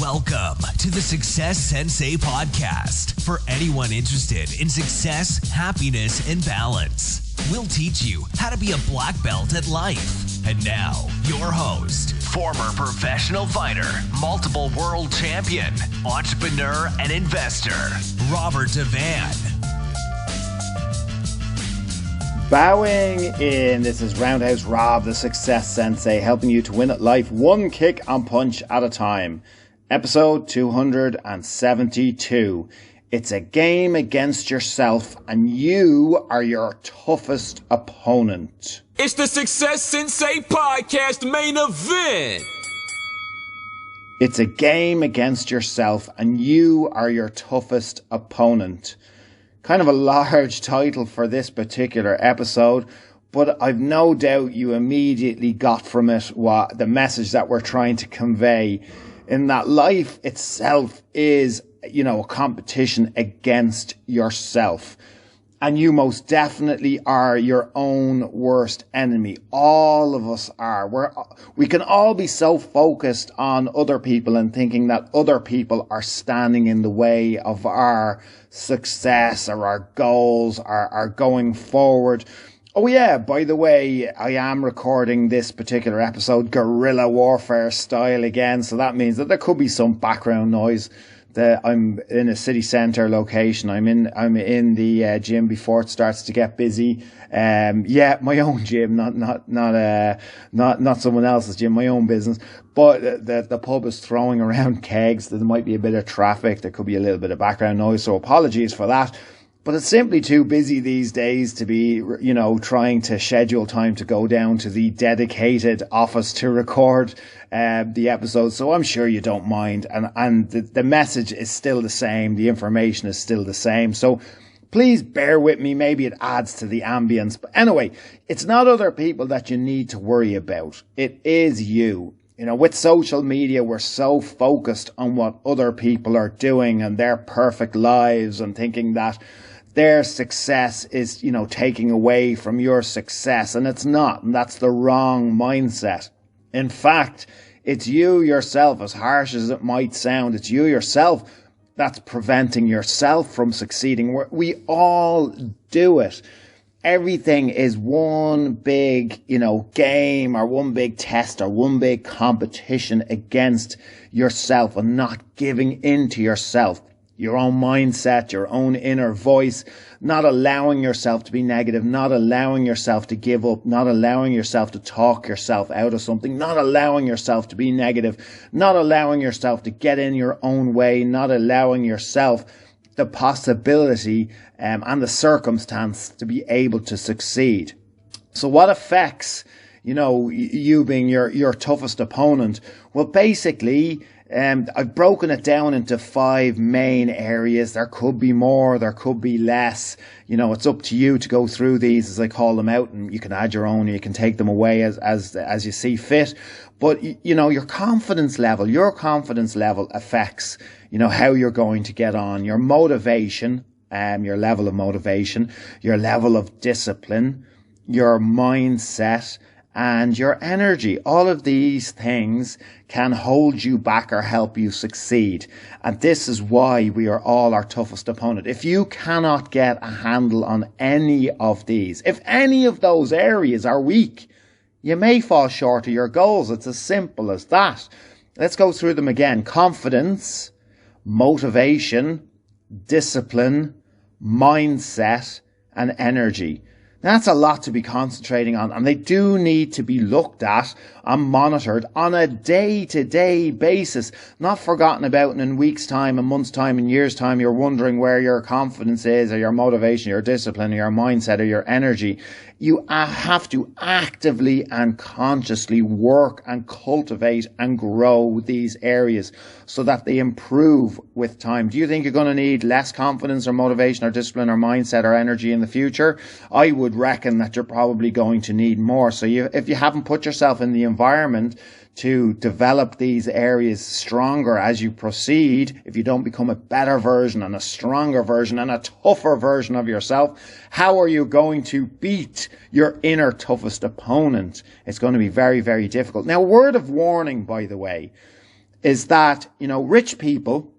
Welcome to the Success Sensei podcast for anyone interested in success, happiness, and balance. We'll teach you how to be a black belt at life. And now, your host, former professional fighter, multiple world champion, entrepreneur, and investor, Robert Devane. Bowing in, this is Roundhouse Rob, the Success Sensei, helping you to win at life one kick and punch at a time. Episode 272. It's a game against yourself and you are your toughest opponent. It's the Success Sensei podcast main event. It's a game against yourself and you are your toughest opponent. Kind of a large title for this particular episode, but I've no doubt you immediately got from it what the message that we're trying to convey, in that life itself is, a competition against yourself. And you most definitely are your own worst enemy. All of us are. We can all be so focused on other people and thinking that other people are standing in the way of our success or our goals, our going forward. Oh yeah, by the way, I am recording this particular episode guerrilla warfare style again, so that means that there could be some background noise. I'm in a city centre location. I'm in the gym before it starts to get busy. My own gym, not someone else's gym, my own business. But the pub is throwing around kegs. There might be a bit of traffic. There could be a little bit of background noise. So apologies for that. But it's simply too busy these days to be, trying to schedule time to go down to the dedicated office to record the episode. So I'm sure you don't mind. And the message is still the same. The information is still the same. So please bear with me. Maybe it adds to the ambience. But anyway, it's not other people that you need to worry about. It is you. With social media, we're so focused on what other people are doing and their perfect lives and thinking that their success is, taking away from your success. And it's not. And that's the wrong mindset. In fact, it's you yourself, as harsh as it might sound, it's you yourself that's preventing yourself from succeeding. We all do it. Everything is one big, game or one big test or one big competition against yourself and not giving in to yourself. Your own mindset, your own inner voice, not allowing yourself to be negative, not allowing yourself to give up, not allowing yourself to talk yourself out of something, not allowing yourself to be negative, not allowing yourself to get in your own way, not allowing yourself the possibility and the circumstance to be able to succeed. So what affects, you being your toughest opponent? Well, basically, I've broken it down into 5 main areas. There could be more, there could be less. It's up to you to go through these as I call them out, and you can add your own, you can take them away as you see fit. But, your confidence level affects, how you're going to get on, your motivation, your level of motivation, your level of discipline, your mindset, and your energy. All of these things can hold you back or help you succeed. And this is why we are all our toughest opponent. If you cannot get a handle on any of these, if any of those areas are weak, you may fall short of your goals. It's as simple as that. Let's go through them again. Confidence, motivation, discipline, mindset, and energy. That's a lot to be concentrating on, and they do need to be looked at and monitored on a day-to-day basis, not forgotten about. And in weeks' time, a month's time, and years' time, you're wondering where your confidence is, or your motivation, your discipline, or your mindset, or your energy. You have to actively and consciously work and cultivate and grow these areas so that they improve with time. Do you think you're going to need less confidence or motivation or discipline or mindset or energy in the future? I would reckon that you're probably going to need more. So if you haven't put yourself in the environment to develop these areas stronger as you proceed, if you don't become a better version and a stronger version and a tougher version of yourself, how are you going to beat your inner toughest opponent? It's going to be very, very difficult. Now, word of warning, by the way, is that, rich people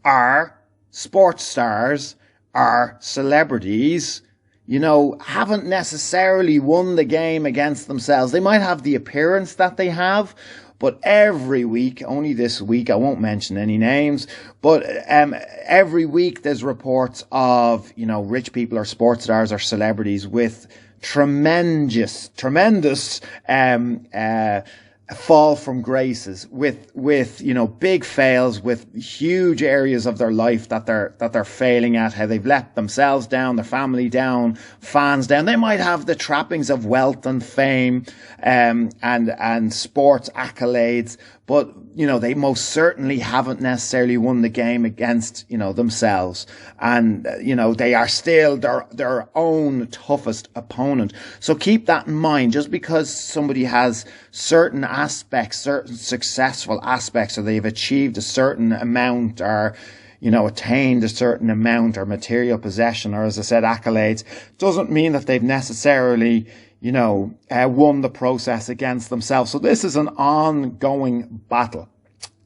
are sports stars, are celebrities, haven't necessarily won the game against themselves. They might have the appearance that they have, but every week, only this week, I won't mention any names, but every week there's reports of, rich people or sports stars or celebrities with tremendous fall from graces, with big fails, with huge areas of their life that they're failing at, how they've let themselves down, their family down, fans down. They might have the trappings of wealth and fame and sports accolades, but they most certainly haven't necessarily won the game against themselves, and they are still their own toughest opponent. So keep that in mind. Just because somebody has certain aspects, certain successful aspects, or they've achieved a certain amount, or attained a certain amount, or material possession, or, as I said, accolades, doesn't mean that they've necessarily won the process against themselves. So this is an ongoing battle.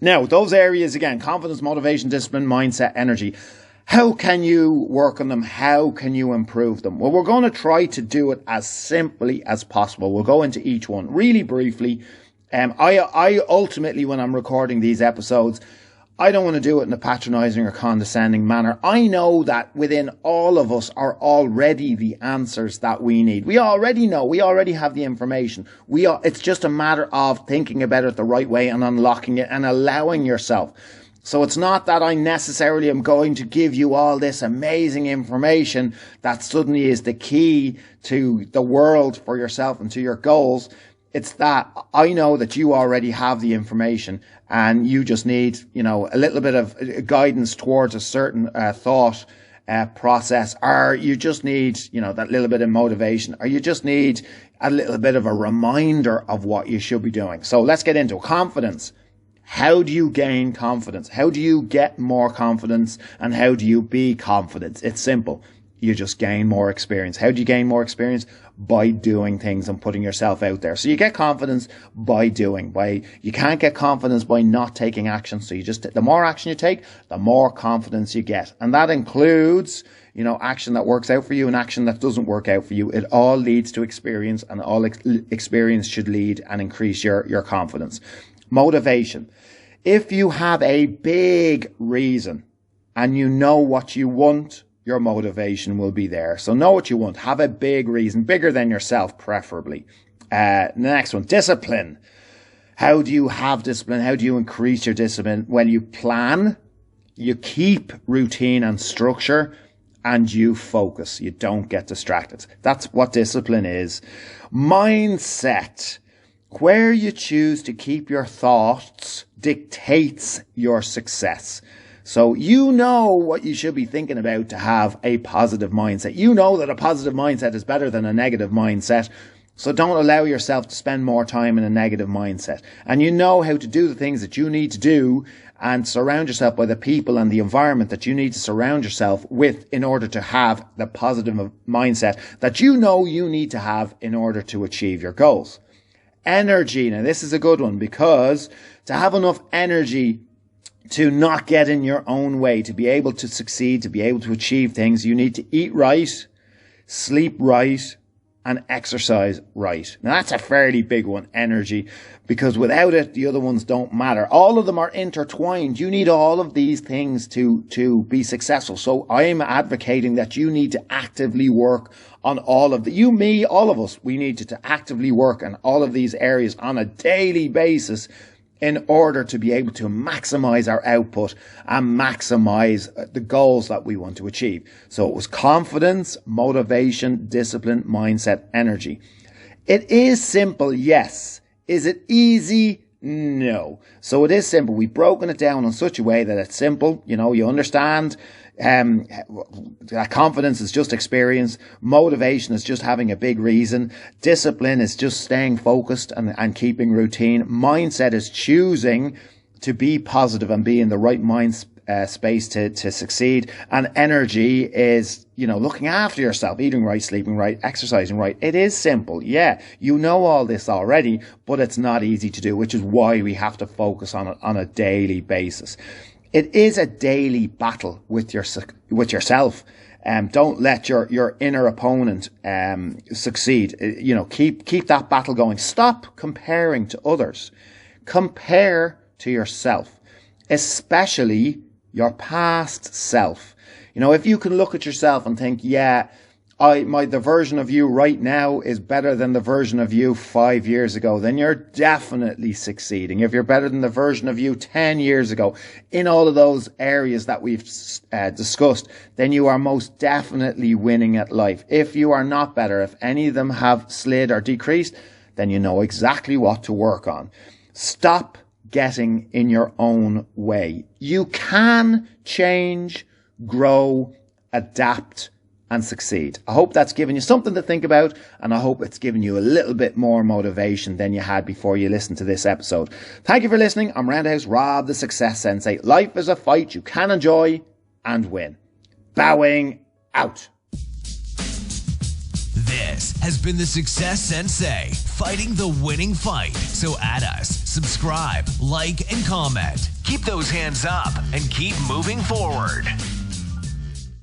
Now, those areas again: confidence, motivation, discipline, mindset, energy. How can you work on them? How can you improve them? Well, we're going to try to do it as simply as possible. We'll go into each one really briefly. I ultimately, when I'm recording these episodes, I don't want to do it in a patronizing or condescending manner. I know that within all of us are already the answers that we need. We already know. We already have the information. It's just a matter of thinking about it the right way and unlocking it and allowing yourself. So it's not that I necessarily am going to give you all this amazing information that suddenly is the key to the world for yourself and to your goals. It's that I know that you already have the information, and you just need, a little bit of guidance towards a certain thought process, or you just need, that little bit of motivation, or you just need a little bit of a reminder of what you should be doing. So let's get into confidence. How do you gain confidence? How do you get more confidence? And how do you be confident? It's simple. You just gain more experience. How do you gain more experience? By doing things and putting yourself out there. So you get confidence by doing. You can't get confidence by not taking action. So the more action you take, the more confidence you get. And that includes, action that works out for you and action that doesn't work out for you. It all leads to experience, and all experience should lead and increase your confidence. Motivation. If you have a big reason and you know what you want, your motivation will be there. So know what you want. Have a big reason, bigger than yourself, preferably. The next one, discipline. How do you have discipline? How do you increase your discipline? Well, you plan, you keep routine and structure, and you focus. You don't get distracted. That's what discipline is. Mindset. Where you choose to keep your thoughts dictates your success. So you know what you should be thinking about to have a positive mindset. You know that a positive mindset is better than a negative mindset. So don't allow yourself to spend more time in a negative mindset. And you know how to do the things that you need to do, and surround yourself by the people and the environment that you need to surround yourself with in order to have the positive mindset that you know you need to have in order to achieve your goals. Energy. Now this is a good one, because to have enough energy to not get in your own way, to be able to succeed, to be able to achieve things, you need to eat right, sleep right, and exercise right. Now that's a fairly big one, energy, because without it, the other ones don't matter. All of them are intertwined. You need all of these things to be successful. So I'm advocating that you need to actively work on all of all of us, we need to actively work on all of these areas on a daily basis in order to be able to maximize our output and maximize the goals that we want to achieve. So it was confidence, motivation, discipline, mindset, energy. It is simple, yes. Is it easy? No. So it is simple. We've broken it down in such a way that it's simple. You understand. That confidence is just experience. Motivation is just having a big reason. Discipline is just staying focused and keeping routine. Mindset is choosing to be positive and be in the right space to succeed. And energy is, looking after yourself, eating right, sleeping right, exercising right. It is simple. Yeah, you know all this already, but it's not easy to do, which is why we have to focus on it on a daily basis. It is a daily battle with yourself. Don't let your inner opponent succeed. Keep that battle going. Stop comparing to others. Compare to yourself, especially your past self. If you can look at yourself and think, the version of you right now is better than the version of you 5 years ago, then you're definitely succeeding. If you're better than the version of you 10 years ago in all of those areas that we've discussed, then you are most definitely winning at life. If you are not better, if any of them have slid or decreased, then you know exactly what to work on. Stop getting in your own way. You can change, grow, adapt, and succeed. I hope that's given you something to think about, and I hope it's given you a little bit more motivation than you had before you listened to this episode. Thank you for listening. I'm Roundhouse Rob, the Success Sensei. Life is a fight you can enjoy and win. Bowing out. This has been the Success Sensei, fighting the winning fight. So add us, subscribe, like, and comment. Keep those hands up and keep moving forward.